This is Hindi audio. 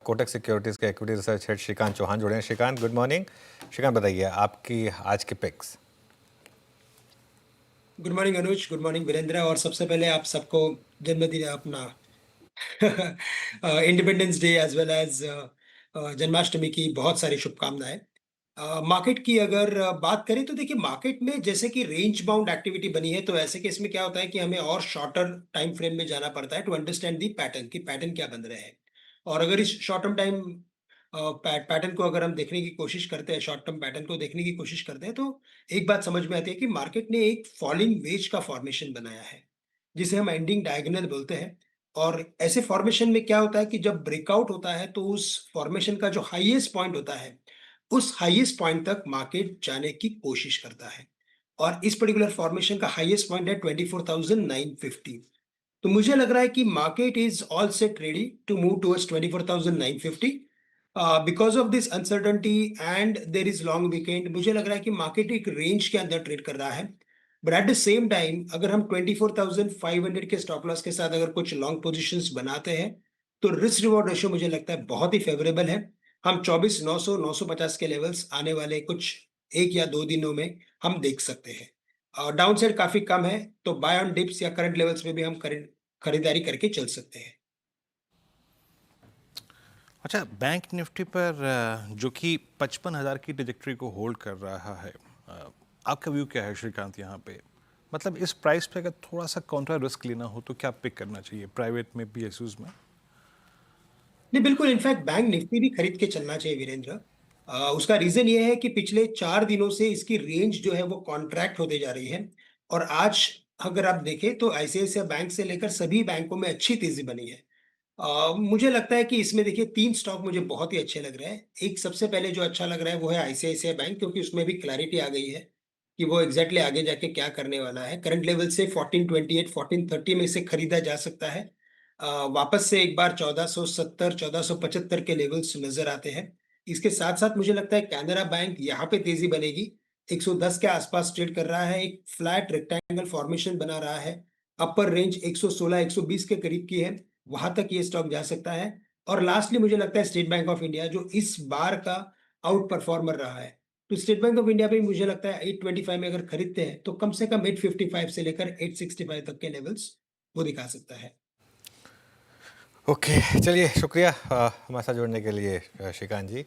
कोटक सिक्योरिटीज़ के equity research head Shrikant Chauhan जुड़े हैं। Shrikant, good morning. श्रीकांत, बताइए आपकी आज की picks. Good morning Anuj, good morning Virendra. और सबसे पहले आप सबको जन्मदिन अपना independence day as well as Janmashtami की बहुत सारी शुभकामनाएं। मार्केट की अगर बात करें तो देखिए, मार्केट में जैसे कि रेंज बाउंड एक्टिविटी बनी है, तो ऐसे केस में क्या होता है कि हमें और शॉर्टर टाइम फ्रेम में जाना पड़ता है टू अंडरस्टैंड दी पैटर्न की पैटर्न क्या बन रहे हैं। और अगर इस शॉर्ट टर्म टाइम पैटर्न को अगर हम देखने की कोशिश करते हैं, शॉर्ट टर्म पैटर्न को देखने की कोशिश करते हैं, तो एक बात समझ में आती है कि मार्केट ने एक फॉलिंग वेज का फॉर्मेशन बनाया है, जिसे हम एंडिंग डायगोनल बोलते हैं। और ऐसे फॉर्मेशन में क्या होता है कि जब ब्रेकआउट होता है तो उस फॉर्मेशन का जो हाईएस्ट पॉइंट होता है, उस हाईएस्ट पॉइंट तक मार्केट जाने की कोशिश करता है। और इस पर्टिकुलर फॉर्मेशन का हाईएस्ट पॉइंट है 24,950। तो मुझे लग रहा है कि market is all set ready to move towards 24,950 because of this uncertainty and there is long weekend. मुझे लग रहा है कि मार्केट एक रेंज के अंदर ट्रेड कर रहा है। But at the same time अगर हम 24,500 के स्टॉप लॉस के साथ अगर कुछ लॉन्ग पोजीशंस बनाते हैं, तो रिस्क रिवॉर्ड रेशियो मुझे लगता है बहुत ही फेवरेबल है। हम 24,900 950 के लेवल्स आने वाले कुछ एक या दो दिनों में हम देख सकते हैं। डाउन साइड काफी कम है, तो बाय ऑन डिप्स या करंट लेवल्स में भी हम खरीदारी करके चल सकते हैं। अच्छा, बैंक निफ्टी पर जो कि 55,000 की ट्रेजेक्टरी को होल्ड कर रहा है, आपका व्यू क्या है श्रीकांत यहाँ पे? मतलब इस प्राइस पे अगर थोड़ा सा काउंटर रिस्क लेना हो तो क्या पिक करना चाहिए प्राइवेट में, पीएसयूज में? नहीं, बिल्कुल, इनफैक्ट बैंक निफ्टी भी खरीद के चलना चाहिए वीरेंद्र। उसका रीजन ये है कि पिछले 4 दिनों से इसकी रेंज जो है वो कॉन्ट्रैक्ट होते जा रही है। और आज अगर आप देखें तो आईसीआईसीआई बैंक से लेकर सभी बैंकों में अच्छी तेजी बनी है। मुझे लगता है कि इसमें देखिए, तीन स्टॉक मुझे बहुत ही अच्छे लग रहे हैं। एक सबसे पहले जो अच्छा लग रहा है वो है आईसीआईसीआई बैंक, क्योंकि उसमें भी क्लैरिटी आ गई है कि वो एग्जैक्टली आगे जाके क्या करने वाला है। करंट लेवल से 1428 1430 में इसे खरीदा जा सकता है। वापस से एक बार 1470 1475 के लेवल्स नजर आते हैं। इसके साथ साथ मुझे लगता है कैनरा बैंक यहाँ पे तेजी बनेगी। 110 के आसपास ट्रेड कर रहा है, एक फ्लैट रेक्टेंगल फॉर्मेशन बना रहा है। अपर रेंज 116 120 के करीब की है, वहां तक ये स्टॉक जा सकता है। और लास्टली मुझे लगता है स्टेट बैंक ऑफ इंडिया, जो इस बार का आउट परफॉर्मर रहा है। तो स्टेट बैंक ऑफ इंडिया भी मुझे लगता है 825 में अगर खरीदते हैं तो कम से कम 855 से लेकर 865 तक के लेवल्स वो दिखा सकता है। ओके, चलिए, शुक्रिया हमारे साथ जुड़ने के लिए श्रीकांत जी।